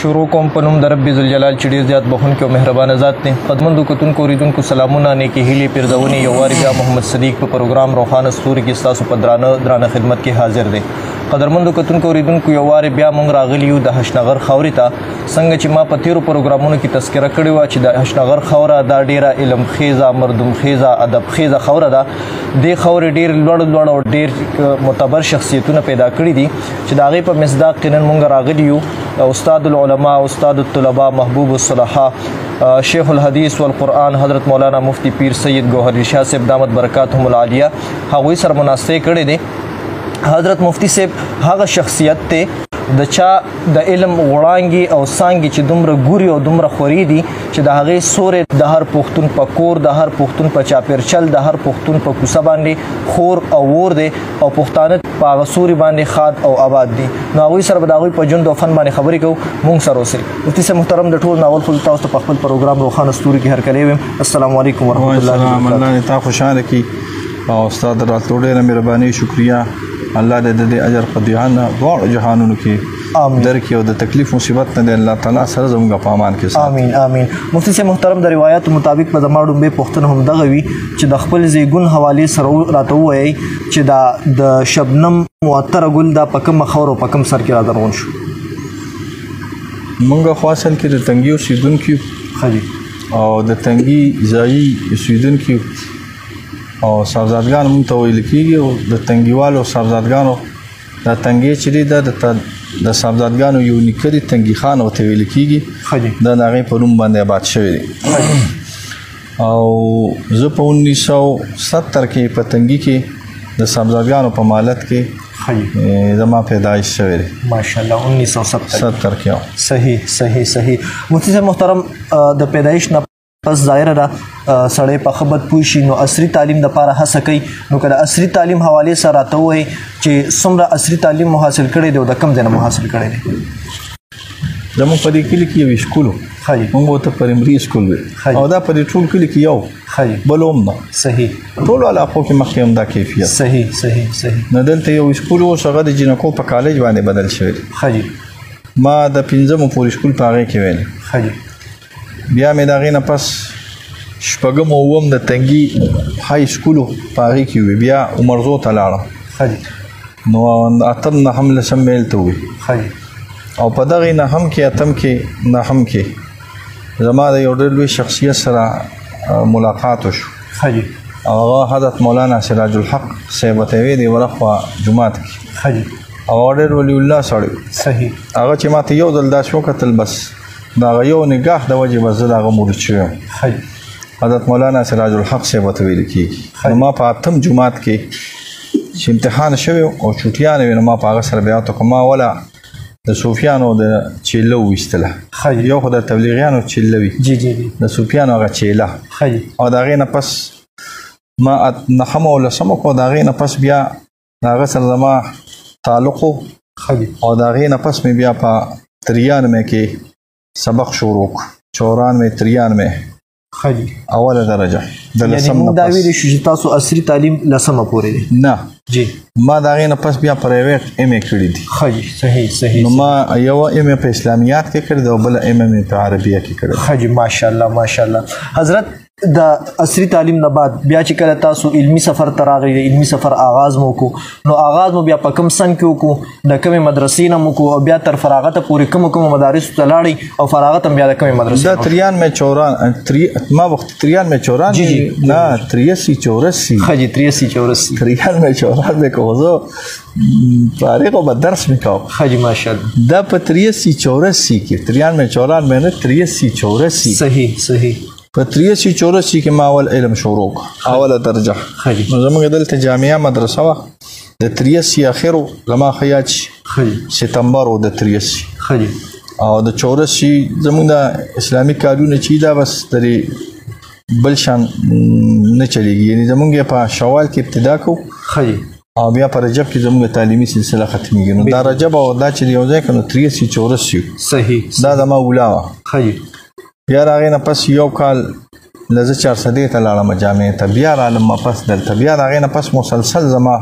شروع کوم په نوم د رب ذوالجلال چې ډېر زیات بخښونکی او مهربانه ذات دی. قدرمنو کتونکو اوریدونکو سلامونه، نیکې هیلې، پیرزونې یو وارې بیا محمد صدیق په پروګرام روښانه ستوري کې ستاسو په درانه خدمت کې حاضر دی. قدرمنو کتونکو اوریدونکو یو وارې بیا موږ راغلي یو د هشنغر خاورې ته. څنګه چې ما په تیرو پروګرامونو کې تذکره کړې وه چې د هشنغر خاوره دا ډېره علم خیزه، مردم خیزه، ادب خیزه خاوره ده. دې خاورې ډېر لوړ او ډېر معتبر شخصیتونه پیدا کړي دي چې د هغې په مصداق کې نن موږ راغلي یو. استاد العلماء، استاد الطلباء، محبوب الصلحاء، شیخ الحدیث والقرآن حضرت مولانا مفتی پیر سید گوهر شاه صاحب دامت برکاتهم العالیه، هغوی سره مناستې کړې دي. حضرت مفتی صاحب هغه شخصیت دی د چا د علم وړانګې او څانګې چې دومره ګوري او دومره خوري دي چې د هغې سورې د هر پښتون په کور، د هر پښتون په چاپیرچل، د هر پښتون په کوڅه باندې خور او ور دی او پښتانه په هغه سوري باندې خاد او آباد دي. نو هغوی سره به د هغوی په ژوند او فن باندې خبرې کوو. مونږ سره اوسئ. مفتي صاحب محترم، د ټول ناول خو تاسو ته په خپل پروګرام روښانه ستوري کې هرکلی ویم. السلام علیکم ورحمت الله وبرکاته. الله تا خوشحاله کړي او استاد راتلو ډېره مهرباني، شکریه. الله دې د اجر په دواړو جهانونو کې درکړي او د تکلیف مصیبت نه الله تعالی سره زموږ په امان کې ساتي. آمین آمین. مفتی صاحب محترم، د روایتو مطابق په زما ډومبۍ پوښتنه هم دغه وي چې د خپل زیږون حوالې سره راته ووایئ چې دا د شبنم معطره ګل دا په کومه خاوره او په کوم سر کې رادرغون شو؟ موږ خو اصل کې د تنګي اوسېدونکي یو او د تنګي ځایي اوسېدونکي او صاحبزادګان مونږ ته ویل کېږي. او د تنګیوالو صاحبزادګانو دا تنګي چې دی دا د صاحبزادګانو یو نیکه دی، تنګي خان ورته ویل کېږي. دا د هغې په نوم باندې آباد شوی دی. او زه په 1970 کې په تنګي کې د صاحبزادګانو په مالت کې زما پیدایش شوی دی. ماشاءالله 1970 کې. صحیح. مفتی صاحب محترم، د پیدایش نه پس ظاهره ده سړی په ښه بد پوه شي، نو عصري تعلیم دپاره هڅه کوي. نو که د عصري تعلیم حوالې سره راته ووایئ چې څومره عصري تعلیم مو حاصل کړی دی او د کوم ځای نه مو حاصل کړی دی؟ زموږ په دې کلي کې یو سکول و، موږ ورته پرایمري سکول وی، او دا په دې ټول کلي کې یو بل هم نه. صحیح. ټولو علاقو کې مخکې هم دا کیفیت. صحیح. نو دلته یو سکول و، هغه د جینکو په کالج باندې بدل شوی دی. ما د 5مو پورې سکول په هغې کې ویلی. بیا مې د هغې نه پس 6 او 7 د تنګي های سکولو په هغې کې وي. بیا عمرزو ته لاړم، نو 8 9 10 میل ته وي. او په دغې 9 کې 8 کې 9 کې زما د یو ډېر لوی شخصیت سره ملاقات وشو. او هغه حضرت مولانا سراج الحق صاحب ته وی دی ورخوا جماعت کې. او ډېر ولی الله سړی. هغه چې ما ته یو ځل داسې وکتل، بس د هغه یو نګاه د وجې بس زه د هغه مرید شوی یم. حضرت مولانا سراج الحق صاحب ته ویل کېږي. نو ما په 8 جماعت کې چې امتحان شوی او چوټیانې وې، نو ما په هغه سره بیعت وکړه. ما وله د صوفیانو د چیله وویستله. یو خو د تبلیغیانو چیله وي، د صوفیانو هغه چیله. او د هغې نه پس ما 9 او 10 کړو. د هغې نه پس بیا د هغه سره زما تعلق و. او د هغې نه پس مې بیا په 93 کې سبق شروع کړو. 94 اوله درجه د 10 یعنی موږ دا ویلی شو چې تاسو عصري تعلیم 10 پورې دی؟ نه، ما د هغې نه پس بیا پرایویټ MA کړي دي. صحیح. نو ما یو MA په اسلامیات کې کړې ده او بله MA په عربیه کې کړې ده. ماشاءالله. حضرت د عصري تعلیم نه بعد بیا چې کله تاسو علمي سفر ته راغلئ، علمي سفر آغاز مو وکړو، نو آغاز مو بیا په کوم سن کې وکړو؟ د کومې مدرسې نه مو وکړو او بیا تر فراغته پورې کومو مدارسو ته لاړئ او فراغت هم بیا د کومې مدرسې؟ دا 93 ما وخت 93 نه 83 که زه فارغ و به درس میکاو. ماشاءالله. دا په 83 کې 93 نه 83 صحیح. په 83 کې ما اول علم شروع کړ، اوله درجه. نو زموږ دلته جامعه مدرسه وه د 83 اخرو، زما خیاط ستمبر و د 83. او د 84 زموږ د اسلامي کالونه چې دا بس درې بل شان نه چلیږي. یعنی زموږ په شوال کې ابتدا کوو او بیا په رجب کې زموږ تعلیمي سلسله ختمیږي. نو دا رجب او دا چې یو ځای کړو 83 دا زما اوله وه. بیا د هغې نه پس یو کال زه 400 ته لاړم جامعې ته، بیا رالم پس دلته. بیا د هغې نه پس مسلسل زما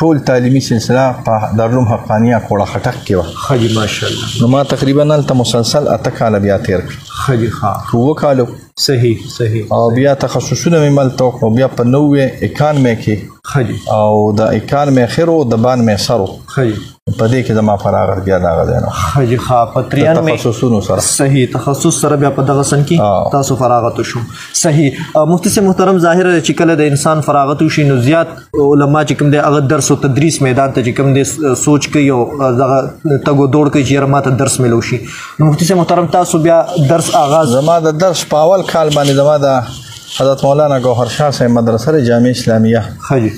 ټول تعلیمي سلسله په دارالعلوم حقانیه کوړه خټک کې وه. ښه جي ماشاءالله. نو ما تقریبا هلته مسلسل 8 کاله بیا تېر کړل. ښه جي ښه. 7 کالو. صحیح صحیح. او بیا تخصصونه مې ملته وکړو بیا په 91 کې. ښه جي. او د 91 خیرو د 92 سرو. ښه جي. په دې کې زما فراغت بیا دغه دی نو. ښه جي ښه. په 93 تخصصونو سره. صحیح تخصص سره بیا په دغه سن کې تاسو فراغت وشو. صحیح. مفتي صاحب محترم ظاهر چې کله د انسان فراغت وشي نو زیات علما چې کوم دی هغه درس او تدریس میدان ته چې کوم دی سوچ کوي او دغه تګو دوړ کوي چې ما ته درس ملو شي. نو مفتي صاحب محترم تاسو بیا درس آغاز زما د درس په اول کال باندې زما د حضرت مولانا گوهر شاه صاحب مدرسه جامع اسلامیه. ښه جي.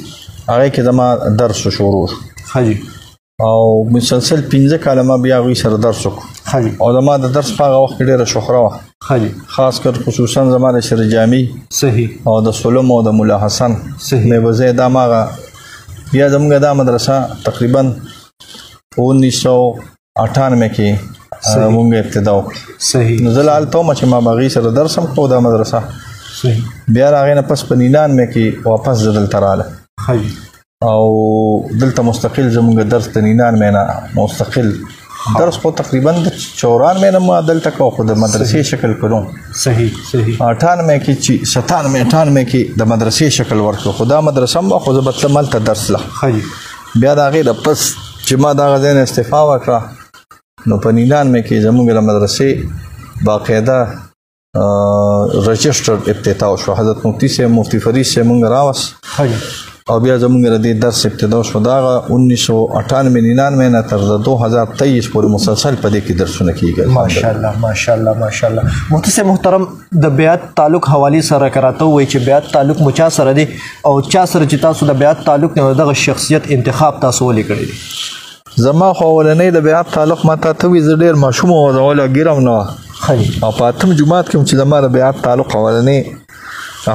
هغه کې زما درس شروع. ښه جي. او مسلسل 15 کاله ما بیا غوي سره درس وکړ. ښه جي. او زما د درس په هغه وخت ډیره شهره وه. ښه جي. خاص کر خصوصا زما د شر جامع. صحیح. او د سلم او د مولا حسن. صحیح. مې وزه دا ماغه بیا زموږ دا مدرسه تقریبا 1998 کې مونږ ابتدا وکړه. صحیح. نو زه هلته وم چې ما باغې سره درس هم کوو دا مدرسه. صحیح. بیا د هغې نه پس په 99 کې واپس زه دلته راغلم. ښه جي. او دلته مستقل زموږ درس د 99 نه مستقل درس خو تقریبا د 94 نه ما دلته کوو خو د مدرسې شکل کړو. صحیح صحیح. 98 کې چې 97 کې د مدرسې شکل ورکړو خو دا مدرسه هم خو زه به تلم هلته درس له. ښه جي. بیا د هغې نه پس چې ما دغه ځای نه استعفا وکړه نو په 99 کې زموږ د مدرسې باقاعده رجسټر افتتاح وشو. حضرت مفتي صاحب مفتي فرید صاحب مونږ راوست. ښه جي. او بیا زموږ د دې درس ابتدا شو دا 1998 نه تر 2023 پورې مسلسل په دې کې درسونه کیږي. ماشاءالله ماشاءالله ماشاءالله. مفتي صاحب محترم د بیعت تعلق حواله سره کراته وای چې بیعت تعلق مچا سره دی او چا سره چې تاسو د بیعت تعلق نه دغه شخصیت انتخاب تاسو ولې کړی دی؟ زما خو ولنې د بیعت تعلق ماته ته وی زه ډیر ماشوم او ولا ګیرم نه. خی. او په اتم جمعات کې چې زما د بیعت تعلق ولنې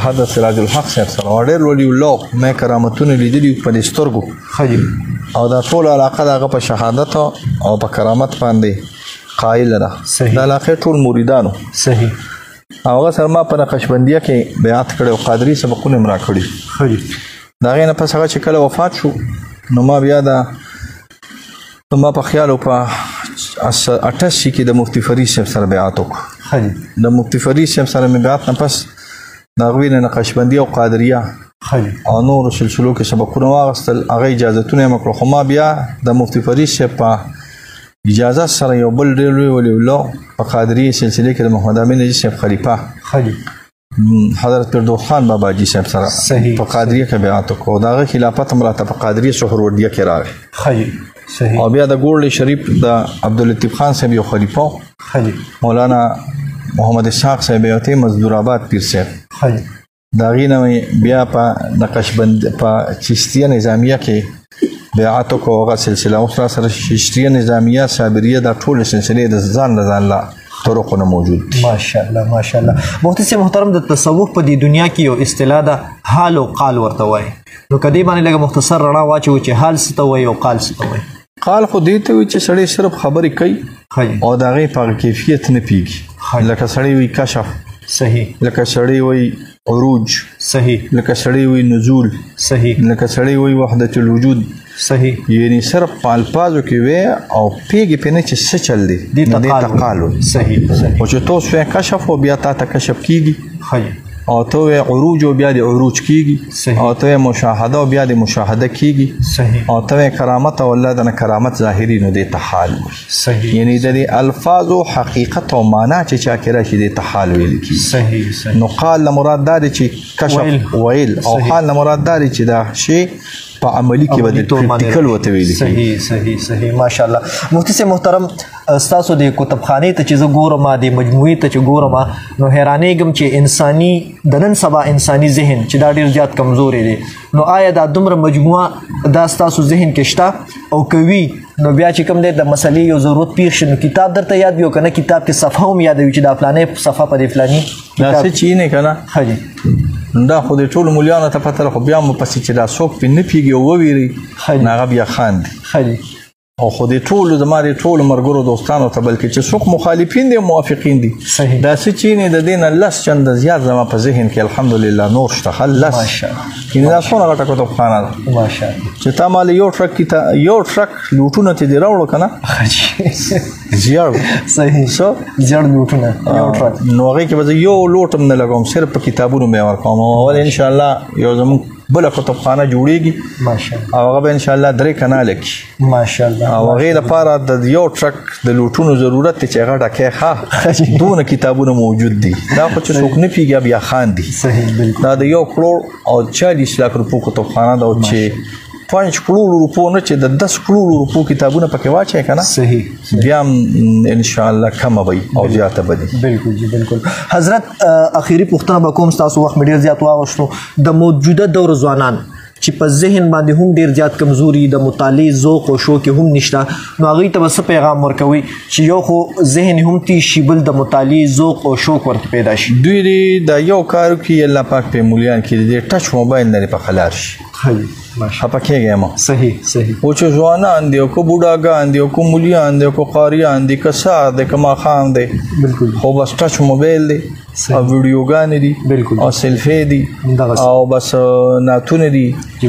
حضرت سراج الحق صاحب سره ډېر ولی الله مې کرامتونه لیدلي په دستورګو. خی. او دا ټول علاقه دغه په شهادت او په کرامت باندې قائل ده. د علاقه ټول مریدانو. صحیح. هغه سره ما په نقشبندیه کې بیعت کړو قادری سبقونه مرا کړی. خی. دا غینه پس هغه چې کله وفات شو نو ما بیا دا ما په خیال او په 88 کې د مفتی فرید صاحب سره بیعت وکړ. خی. د مفتی فرید صاحب سره مې بیعت نه پس دا غوینه نقشبندی او قادریه او نور سلسلو کې سبقونه واغستل هغه اجازهتونه مې کړو خو ما بیا د مفتی فرید صاحب په اجازه سره یو بل ډېر لوی ولی الله په قادریه سلسله کې د محمد امین نجی صاحب خلیفہ حضرت فردوس خان بابا جی صاحب سره په قادریه کې بیعت وکړو دا غي خلافت مراته په قادریه سهروردیه کې راغی. صحیح. او بیا د ګورلې شریف د عبداللطیف خان صاحب یو خلیفہ مولانا محمد اسحاق صاحب یو ته مزدور آباد پیر صاحب. دا غینه بیا په نقشبند په چشتیه نظامیه کې بیعت کو هغه سلسله او سره چشتیه نظامیه صابریه د ټول سلسله د ځان لا طرقونه موجود. ماشاءالله ماشاءالله. مفتي صاحب محترم د تصوف په دې دنیا کې یو اصطلاح ده حال او قال ورته وایي نو کدی باندې لږه مختصر رڼا واچو چې حال څه ته وایي او قال څه ته وایي؟ قال خو دې ته وایي چې سړی صرف خبرې کوي او د هغې په کیفیت نه پیږي. لکه سړی وایي کشف. صحیح. لکه سړی وایي عروج. صحیح. لکه سړی وایي نزول. صحیح. لکه سړی وایي وحدت الوجود. صحیح. یعنی صرف په الفاظو کې وایي او پیږي په نه چې څه چل دی دې ته قال وایي. صحیح. او چې تاسو وایي کشف او بیا تا ته کشف کیږي او ته عروج او بیا د عروج کیږي او ته مشاهده او بیا د مشاهده کیږي. صحیح. او ته کرامت او الله د کرامت ظاهری نو د تحال. صحیح. یعنی د الفاظ او حقیقت او معنا چې چا کې راشي د تحال ویل کی. صحیح. نو قال مراد دا چې کشف ویل او حال مراد دا چې دا شی په عملی کې بدل پریکټیکل وته ویل. صحیح صحیح صحیح. ماشاءالله. مفتي صاحب محترم تاسو د کتابخانې ته چې زه ګورم د مجموعې ته چې ګورم نو حیرانېږم چې انساني د نن سبا انساني ذهن چې دا ډېر زیات کمزورې دی نو آیا دا دومره مجموعه دا ستاسو ذهن کې شته او کوي نو بیا چې کوم دی د مسلې یو ضرورت پیښ شي نو کتاب درته یاد وي او که نه کتاب کې صفحه هم یادوي چې دا فلانې صفحه په دې فلاني داسې چې نه که نه دا خو د ټولو مولیانو ته پته ده خو بیا مو پسې چې دا څوک پرې نه پوهېږي او وویري نو هغه بیا خاندي او خو دې ټولو زما د ټولو ملګرو دوستانو ته بلکې چې څوک مخالفین دي موافقین دي صحیح دا څه چې نه د دې نه لس چنده زیات زما په ذهن کې الحمدلله نور شته لس ماشاءالله دا څونه غټه کتابخانه ده ماشاءالله چې تا مال یو ټرک لوټونه ته دی راوړو که نه زیړ صحیح زیړ لوټونه یو ټرک نو هغې کې به زه یو لوټ هم نه لګوم صرف په کتابونو مې ورکوم اول انشاءالله یو زموږ بله کتابخانه جوړیږي ماشاءالله او هغه به انشاءالله 3 کناله کړي ماشاءالله او هغې لپاره د یو ټرک د لوټونو ضرورت دی چې هغه ډکې ښه دونه کتابونه موجود دي دا خو چې څوک نه پوهېږي بیا خاندي صحیح بالکل دا د 1 کروڑ او 40 لاک روپو کتابخانه ده چې 5 کروڑ روپو نه چې د 10 کروڑ روپو کتابونه پکې واچوي که نه صحیح بیا هم انشاءالله کمه به او زیاته به دي بالکل جی بالکل حضرت اخیری پوښتنه به کوم ستاسو وخت مې ډېر زیات واغوښتو د موجوده دور ځوانان چې په ذهن باندې هم ډېر زیات کمزوري د مطالعې ذوق او شوق هم نشته نو هغوی ته به څه پیغام ورکوي چې یو خو ذهن هم تیز شي بل د مطالعې ذوق او شوق ورته پیدا شي دوی دا یو کار وکړي الله پاک په مولیان کې د ټچ موبایل نه په خلار شي خفه کېږي ما صحیح او چې ځوانان دي او که بوډاګان دي او که مولیان دي او که قاریان دي که سهار دی که ماښام دی بالکل خو بس ټچ موبایل دی او ویډیوګانې دي او سیلفې دي او بس نعتونه دي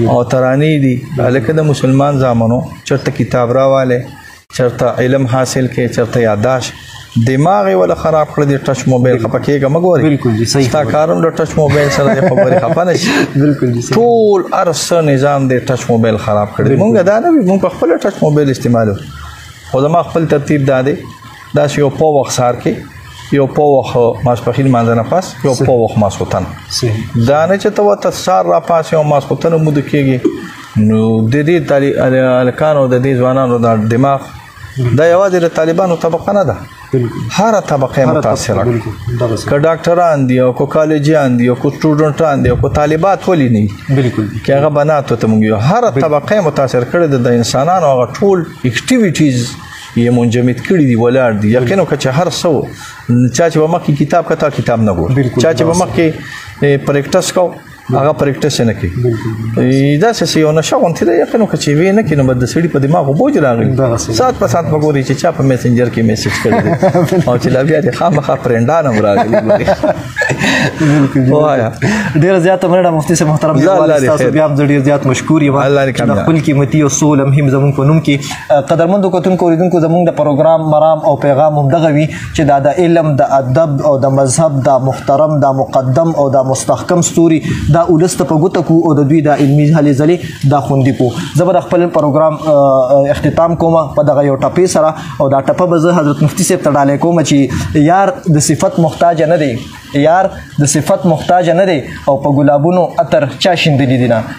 او ترانې دي هلکه د مسلمان زامنو چېرته کتاب راوالی چېرته علم حاصل کې چېرته یادداشت دماغ یې ولا خراب کړی دی ټچ موبایل خفه کېږه مه ګورې ستا کار هم د ټچ موبایل سره دی خبرې خفه نه شي ټول هر څه نظام دی ټچ موبایل خراب کړی دی مونږ دا نه وي مونږ په خپله ټچ موبایل استعمالو خو زما خپل ترتیب دا دی داسې یو پوه وخت سهار کې یو پوه وخت ماسپښین لمانځه نه پس یو پوه وخت ماسخوتن دا نه چې ته ورته سهار راپاسې او ماسخوتن موده کېږي نو د دې هلکانو د دې ځوانانو دا دماغ دا یوازې د طالبانو طبقه نه ده هر طبقه متاثره که ډاکټران دي او که کالجیان دي او که سټوډنټان دي او که طالبات ولې نه بالکل کې هغه بناتو ته موږ هر طبقه متاثر کړی د انسانانو هغه ټول اکټیویټیز یې منجمد کړي دي ولاړ دي یقینا که چې هر څه چا چې به مخکې کتاب کته کتاب نه ګوري چا چې به مخکې پریکټس کو هغه پریکټس نه کوي داسې یو نشه غوندې ده یقینا که چې ویې نه کړي نو به د سړي په دماغ بوج راغلی ساعت په ساعت به ګوري چې چا په میسنجر کې میسج کړی دی او چې لا بیا د خامخا فرینډان هم راغلي ډېره زیاته مننه مفتي صاحب محترم ستاسو بیا هم زه ډېر زیات مشکور یم چې د خپل قیمتي اصول هم زموږ په نوم کې قدرمندو کتونکو اورېدونکو زموږ د پروګرام مرام او پیغام هم دغه وي چې دا د علم د ادب او د مذهب دا محترم دا مقدم او دا مستحکم ستوري دا ولس ته په ګوته کړو او د دوی دا علمي هلې ځلې دا خوندي کړو زه به د خپل پروګرام اختتام کوم په دغه یو ټپې سره او دا ټپه به زه حضرت مفتي صاحب ته ډالۍ کوم چې یار د صفت محتاج نه دی یار د صفت محتاج نه دی او په ګلابونو عطر چا شیندلي دي نه